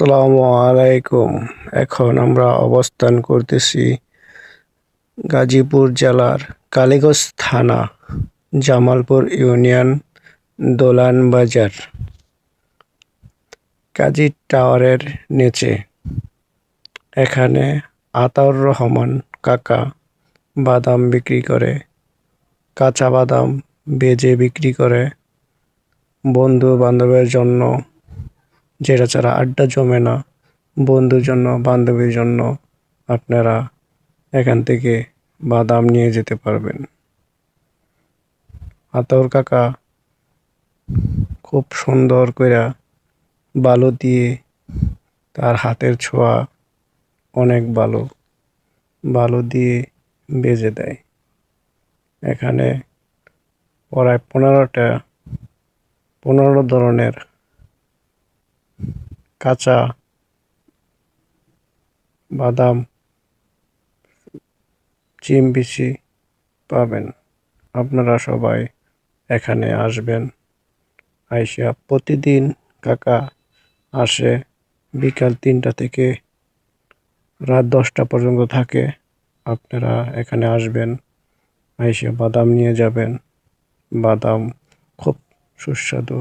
আসসালামু আলাইকুম। এখন আমরা অবস্থান করতেছি গাজীপুর জেলার কালীগঞ্জ থানা, জামালপুর ইউনিয়ন, দোলান বাজার, কাজী টাওয়ারের নিচে। এখানে আতাউর রহমান কাকা বাদাম বিক্রি করে, কাঁচা বাদাম ভেজে বিক্রি করে। বন্ধু বান্ধবের জন্য, যেটা ছাড়া আড্ডা জমে না, বন্ধুর জন্য বান্ধবীর জন্য আপনারা এখান থেকে বাদাম নিয়ে যেতে পারবেন। আতাউর কাকা খুব সুন্দর কইরা বালু দিয়ে, তার হাতের ছোঁয়া অনেক ভালো, বালু দিয়ে বেজে দেয়। এখানে প্রায় 15 ধরনের কাঁচা বাদাম চিমবিচি পাবেন। আপনারা সবাই এখানে আসবেন। আইসা প্রতিদিন কাকা আসে বিকাল 3টা থেকে রাত 10টা পর্যন্ত থাকে। আপনারা এখানে আসবেন, আইসা বাদাম নিয়ে যাবেন। বাদাম খুব সুস্বাদু।